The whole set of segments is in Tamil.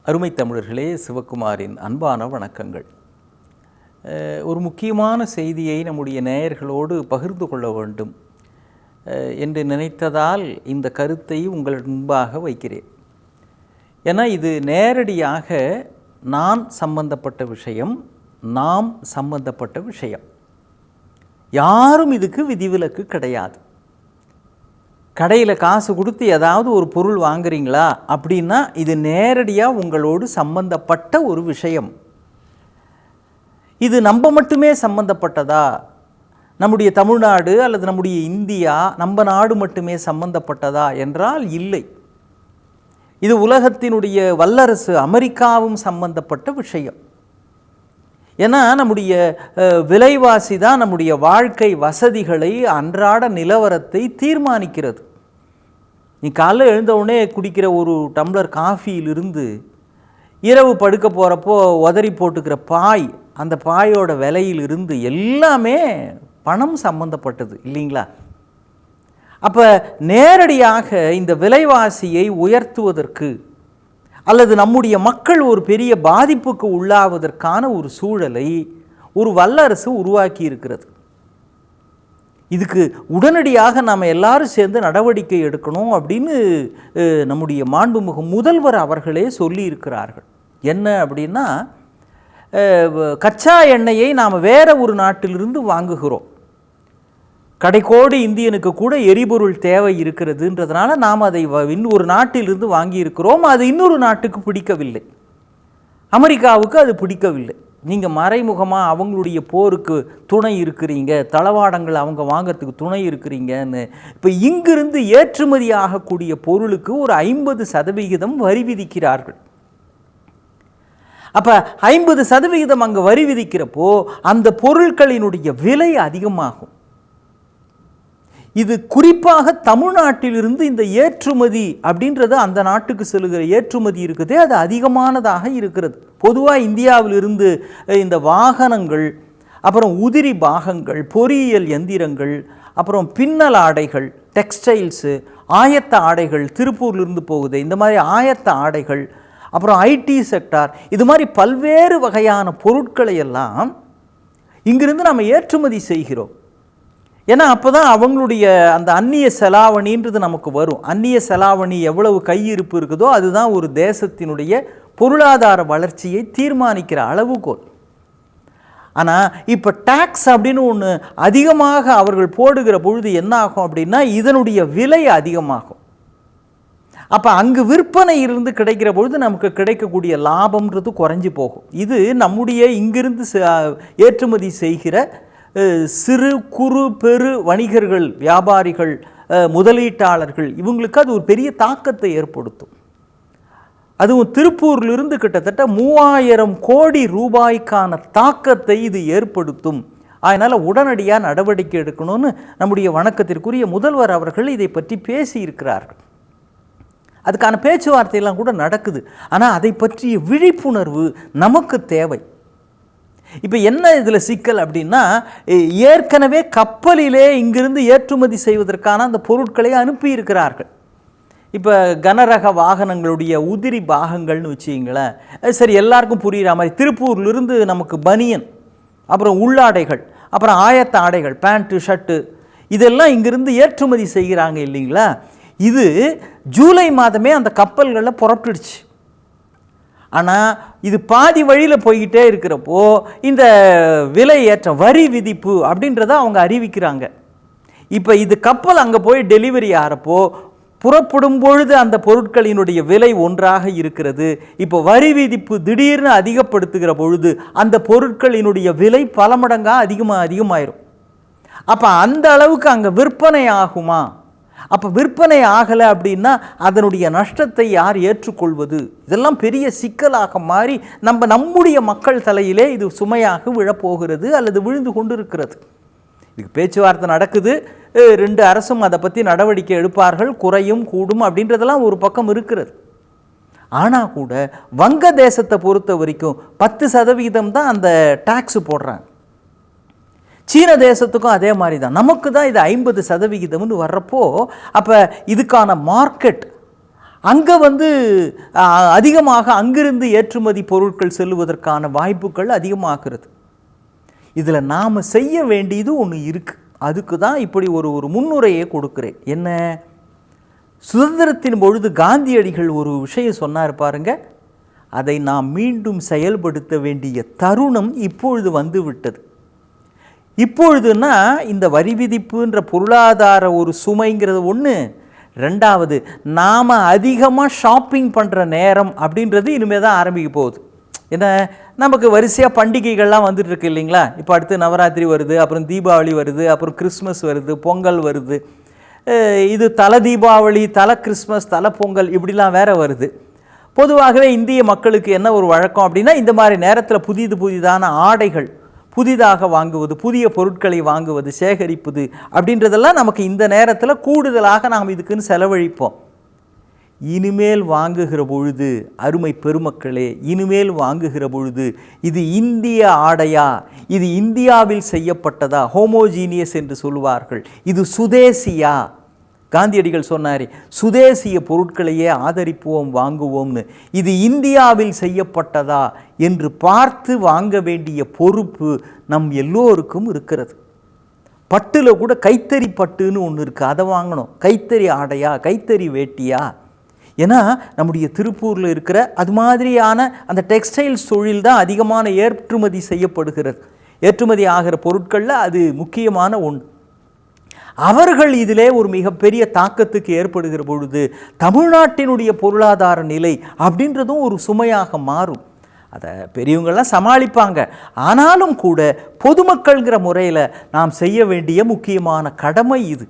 அருமை தமிழர்களே, சிவகுமாரின் அன்பான வணக்கங்கள். ஒரு முக்கியமான செய்தியை நம்முடைய நேயர்களோடு பகிர்ந்து கொள்ள வேண்டும் என்று நினைத்ததால் இந்த கருத்தை உங்கள் முன்பாக வைக்கிறேன். ஏன்னா இது நேரடியாக நான் சம்பந்தப்பட்ட விஷயம், நாம் சம்பந்தப்பட்ட விஷயம். யாரும் இதுக்கு விதிவிலக்கு கிடையாது. கடையில் காசு கொடுத்து ஏதாவது ஒரு பொருள் வாங்குறீங்களா அப்படின்னா இது நேரடியாக உங்களோடு சம்பந்தப்பட்ட ஒரு விஷயம். இது நம்ம மட்டுமே சம்பந்தப்பட்டதா, நம்முடைய தமிழ்நாடு அல்லது நம்முடைய இந்தியா, நம்ம நாடு மட்டுமே சம்பந்தப்பட்டதா என்றால் இல்லை. இது உலகத்தினுடைய வல்லரசு அமெரிக்காவும் சம்பந்தப்பட்ட விஷயம். ஏன்னா நம்முடைய விலைவாசி தான் நம்முடைய வாழ்க்கை வசதிகளை, அன்றாட நிலவரத்தை தீர்மானிக்கிறது. நீ காலைல எழுந்தவுடனே குடிக்கிற ஒரு டம்ளர் காஃபியிலிருந்து இரவு படுக்க போகிறப்போ உதறி போட்டுக்கிற பாய், அந்த பாயோட விலையிலிருந்து எல்லாமே பணம் சம்பந்தப்பட்டது இல்லைங்களா? அப்போ நேரடியாக இந்த விலைவாசியை உயர்த்துவதற்கு அல்லது நம்முடைய மக்கள் ஒரு பெரிய பாதிப்புக்கு உள்ளாவதற்கான ஒரு சூழலை ஒரு வல்லரசு உருவாக்கி இருக்கிறது. இதுக்கு உடனடியாக நாம் எல்லாரும் சேர்ந்து நடவடிக்கை எடுக்கணும் அப்படின்னு நம்முடைய மாண்புமிகு முதல்வர் அவர்களே சொல்லி இருக்கிறார்கள். என்ன அப்படின்னா, கச்சா எண்ணெயை நாம் வேற ஒரு நாட்டிலிருந்து வாங்குகிறோம். கடைக்கோடி இந்தியனுக்கு கூட எரிபொருள் தேவை இருக்கிறதுன்றதுனால நாம் அதை இன்னொரு நாட்டிலிருந்து வாங்கியிருக்கிறோம். அது இன்னொரு நாட்டுக்கு பிடிக்கவில்லை, அமெரிக்காவுக்கு அது பிடிக்கவில்லை. நீங்கள் மறைமுகமாக அவங்களுடைய போருக்கு துணை இருக்கிறீங்க, தளவாடங்கள் அவங்க வாங்கிறதுக்கு துணை இருக்கிறீங்கன்னு இப்போ இங்கிருந்து ஏற்றுமதி ஆகக்கூடிய பொருளுக்கு ஒரு 50% வரி விதிக்கிறார்கள். அப்போ 50% அங்கே வரி விதிக்கிறப்போ அந்த பொருட்களினுடைய விலை அதிகமாகும். இது குறிப்பாக தமிழ்நாட்டிலிருந்து இந்த ஏற்றுமதி அப்படின்றது, அந்த நாட்டுக்கு செல்கிற ஏற்றுமதி இருக்குதே, அது அதிகமானதாக இருக்கிறது. பொதுவாக இந்தியாவிலிருந்து இந்த வாகனங்கள், அப்புறம் உதிரி பாகங்கள், பொறியியல் எந்திரங்கள், அப்புறம் பின்னல் ஆடைகள், டெக்ஸ்டைல்ஸு, ஆயத்த ஆடைகள் திருப்பூர்லேருந்து போகுது. இந்த மாதிரி ஆயத்த ஆடைகள், அப்புறம் ஐடி செக்டார், இது மாதிரி பல்வேறு வகையான பொருட்களை எல்லாம் இங்கிருந்து நம்ம ஏற்றுமதி செய்கிறோம். ஏன்னா அப்போ தான் அவங்களுடைய அந்த அந்நிய செலாவணின்றது நமக்கு வரும். அந்நிய செலாவணி எவ்வளவு கையிருப்பு இருக்குதோ அதுதான் ஒரு தேசத்தினுடைய பொருளாதார வளர்ச்சியை தீர்மானிக்கிற அளவுகோல். ஆனால் இப்போ டாக்ஸ் அப்படின்னு ஒன்று அதிகமாக அவர்கள் போடுகிற பொழுது என்ன ஆகும் அப்படின்னா, இதனுடைய விலை அதிகமாகும். அப்போ அங்கு விற்பனை இருந்து கிடைக்கிற பொழுது நமக்கு கிடைக்கக்கூடிய லாபம்ன்றது குறைஞ்சி போகும். இது நம்முடைய இங்கிருந்து ஏற்றுமதி செய்கிற சிறு குறு பெரு வணிகர்கள், வியாபாரிகள், முதலீட்டாளர்கள், இவங்களுக்கு அது ஒரு பெரிய தாக்கத்தை ஏற்படுத்தும். அதுவும் திருப்பூரிலிருந்து கிட்டத்தட்ட 3000 கோடி ரூபாய்க்கான தாக்கத்தை இது ஏற்படுத்தும். அதனால் உடனடியாக நடவடிக்கை எடுக்கணும்னு நம்முடைய வணக்கத்திற்குரிய முதல்வர் அவர்கள் இதை பற்றி பேசியிருக்கிறார்கள். அதுக்கான பேச்சுவார்த்தையெல்லாம் கூட நடக்குது. ஆனால் அதை பற்றிய விழிப்புணர்வு நமக்கு தேவை. இப்போ என்ன இதில் சிக்கல் அப்படின்னா, ஏற்கனவே கப்பலிலே இங்கிருந்து ஏற்றுமதி செய்வதற்கான அந்த பொருட்களை அனுப்பியிருக்கிறார்கள். இப்போ கனரக வாகனங்களுடைய உதிரி பாகங்கள்னு வச்சுங்களேன், சரி எல்லாருக்கும் புரிகிற மாதிரி திருப்பூர்லேருந்து நமக்கு பனியன், அப்புறம் உள்ளாடைகள், அப்புறம் ஆயத்த ஆடைகள், பேண்ட்டு ஷர்ட்டு, இதெல்லாம் இங்கிருந்து ஏற்றுமதி செய்கிறாங்க இல்லைங்களா? இது ஜூலை மாதமே அந்த கப்பல்களில் புறப்பட்டுடுச்சு. ஆனால் இது பாதி வழியில் போய்கிட்டே இருக்கிறப்போ இந்த விலை ஏற்றம், வரி விதிப்பு அப்படின்றத அவங்க அறிவிக்கிறாங்க. இப்போ இது கப்பல் அங்கே போய் டெலிவரி ஆகிறப்போ புறப்படும் பொழுது அந்த பொருட்களினுடைய விலை ஒன்றாக இருக்கிறது. இப்போ வரி விதிப்பு திடீர்னு அதிகப்படுத்துகிற பொழுது அந்த பொருட்களினுடைய விலை பல மடங்காக அதிகமாயிரும். அப்போ அந்த அளவுக்கு அங்கே விற்பனை ஆகுமா? அப்போ விற்பனை ஆகலை அப்படின்னா அதனுடைய நஷ்டத்தை யார் ஏற்றுக்கொள்வது? இதெல்லாம் பெரிய சிக்கலாக மாறி நம்முடைய மக்கள் தலையிலே இது சுமையாக விழப்போகிறது அல்லது விழுந்து கொண்டு இருக்கிறது. இதுக்கு பேச்சுவார்த்தை நடக்குது. 2 அரசும் அதை பற்றி நடவடிக்கை எடுப்பார்கள், குறையும் கூடும் அப்படின்றதெல்லாம் ஒரு பக்கம் இருக்கிறது. ஆனால் கூட வங்க தேசத்தை பொறுத்த வரைக்கும் 10% தான் அந்த டாக்ஸ் போடுறாங்க. சீன தேசத்துக்கும் அதே மாதிரி தான். நமக்கு தான் இது 50% வர்றப்போ அப்போ இதுக்கான மார்க்கெட் அங்கே அதிகமாக அங்கிருந்து ஏற்றுமதி பொருட்கள் செல்லுவதற்கான வாய்ப்புகள் அதிகமாகிறது. இதில் நாம் செய்ய வேண்டியது ஒன்று இருக்குது. அதுக்கு தான் இப்படி ஒரு முன்னுரையை கொடுக்குறேன். என்ன, சுதந்திரத்தின் பொழுது காந்தியடிகள் ஒரு விஷயம் சொன்னார் பாருங்க, அதை நாம் மீண்டும் செயல்படுத்த வேண்டிய தருணம் இப்பொழுது வந்து விட்டது. இப்பொழுதுன்னா இந்த வரி விதிப்புன்ற பொருளாதார ஒரு சுமைங்கிறது ஒன்று, ரெண்டாவது நாம் அதிகமாக ஷாப்பிங் பண்ணுற நேரம் அப்படின்றது இனிமேல் தான் ஆரம்பிக்க போகுது. ஏன்னா நமக்கு வரிசையாக பண்டிகைகள்லாம் வந்துட்டு இருக்கு இல்லைங்களா. இப்போ அடுத்து நவராத்திரி வருது, அப்புறம் தீபாவளி வருது, அப்புறம் கிறிஸ்மஸ் வருது, பொங்கல் வருது. இது தலை தீபாவளி, தலை கிறிஸ்மஸ், தலை பொங்கல் இப்படிலாம் வேற வருது. பொதுவாகவே இந்திய மக்களுக்கு என்ன ஒரு வழக்கம் அப்படின்னா, இந்த மாதிரி நேரத்தில் புதிதான ஆடைகள் புதிதாக வாங்குவது, புதிய பொருட்களை வாங்குவது, சேகரிப்பது அப்படின்றதெல்லாம் நமக்கு இந்த நேரத்தில் கூடுதலாக நாம் இதுக்குன்னு செலவழிப்போம். இனிமேல் வாங்குகிற பொழுது அருமை பெருமக்களே, இனிமேல் வாங்குகிற பொழுது இது இந்திய ஆடையா, இது இந்தியாவில் செய்யப்பட்டதா, ஹோமோஜீனியஸ் என்று சொல்லுவார்கள், இது சுதேசியா. காந்தியடிகள் சொன்னார், சுதேசிய பொருட்களையே ஆதரிப்போம், வாங்குவோம்னு. இது இந்தியாவில் செய்யப்பட்டதா என்று பார்த்து வாங்க வேண்டிய பொறுப்பு நம் எல்லோருக்கும் இருக்கிறது. பட்டில் கூட கைத்தறி பட்டுன்னு ஒன்று இருக்குது, அதை வாங்கணும். கைத்தறி ஆடையா, கைத்தறி வேட்டியா? ஏன்னா நம்முடைய திருப்பூரில் இருக்கிற அது மாதிரியான அந்த டெக்ஸ்டைல்ஸ் தொழில் தான் அதிகமான ஏற்றுமதி செய்யப்படுகிறது. ஏற்றுமதி ஆகிற பொருட்களில் அது முக்கியமான ஒன்று. அவர்கள் இதிலே ஒரு மிகப்பெரிய தாக்கத்துக்கு ஏற்படுகிற பொழுது தமிழ்நாட்டினுடைய பொருளாதார நிலை அப்படின்றதும் ஒரு சுமையாக மாறும். அதை பெரியவங்கள்லாம் சமாளிப்பாங்க. ஆனாலும் கூட பொதுமக்கள்ங்கிற முறையில் நாம் செய்ய வேண்டிய முக்கியமான கடமை இது.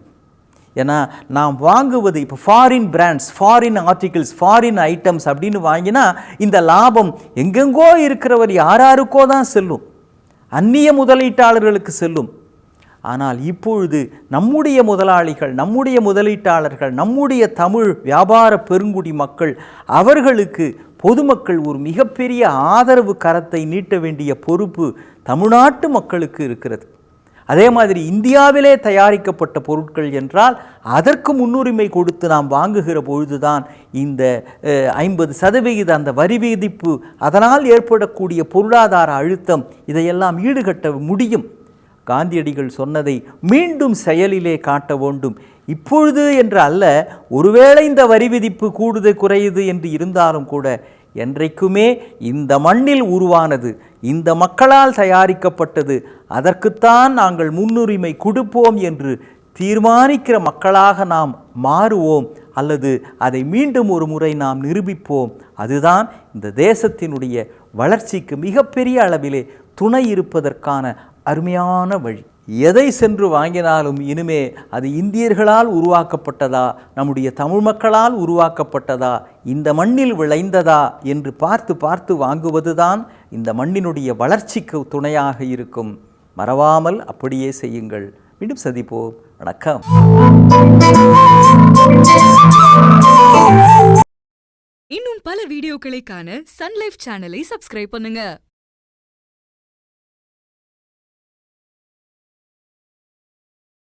ஏன்னா நாம் வாங்குவது இப்போ foreign brands, foreign articles, foreign items அப்படின்னு வாங்கினா இந்த லாபம் எங்கெங்கோ இருக்கிறவர் யாருக்கோ தான் செல்லும், அந்நிய முதலீட்டாளர்களுக்கு செல்லும். ஆனால் இப்பொழுது நம்முடைய முதலாளிகள், நம்முடைய முதலீட்டாளர்கள், நம்முடைய தமிழ் வியாபார பெருங்குடி மக்கள், அவர்களுக்கு பொதுமக்கள் ஒரு மிகப்பெரிய ஆதரவு கரத்தை நீட்ட வேண்டிய பொறுப்பு தமிழ்நாட்டு மக்களுக்கு இருக்கிறது. அதே மாதிரி இந்தியாவிலே தயாரிக்கப்பட்ட பொருட்கள் என்றால் அதற்கு முன்னுரிமை கொடுத்து நாம் வாங்குகிற பொழுதுதான் இந்த 50% அந்த வரி விதிப்பு, அதனால் ஏற்படக்கூடிய பொருளாதார அழுத்தம், இதையெல்லாம் ஈடுகட்ட முடியும். காந்தியடிகள் சொன்னதை மீண்டும் செயலிலே காட்ட வேண்டும். இப்பொழுது என்று அல்ல, ஒருவேளை இந்த வரி விதிப்பு கூடுது குறையுது என்று இருந்தாலும் கூட என்றைக்குமே இந்த மண்ணில் உருவானது, இந்த மக்களால் தயாரிக்கப்பட்டது, அதற்குத்தான் நாங்கள் முன்னுரிமை கொடுப்போம் என்று தீர்மானிக்கிற மக்களாக நாம் மாறுவோம், அல்லது அதை மீண்டும் ஒரு முறை நாம் நிரூபிப்போம். அதுதான் இந்த தேசத்தினுடைய வளர்ச்சிக்கு மிகப்பெரிய அளவிலே துணை இருப்பதற்கான அருமையான வழி. எதை சென்று வாங்கினாலும் இனிமே அது இந்தியர்களால் உருவாக்கப்பட்டதா, நம்முடைய தமிழ் மக்களால் உருவாக்கப்பட்டதா, இந்த மண்ணில் விளைந்ததா என்று பார்த்து பார்த்து வாங்குவதுதான் இந்த மண்ணினுடைய வளர்ச்சிக்கு துணையாக இருக்கும். மறவாமல் அப்படியே செய்யுங்கள். மீண்டும் சந்திப்போம். வணக்கம். இன்னும் பல வீடியோக்களை காண சன் லைஃப் சேனலை சப்ஸ்கிரைப் பண்ணுங்க.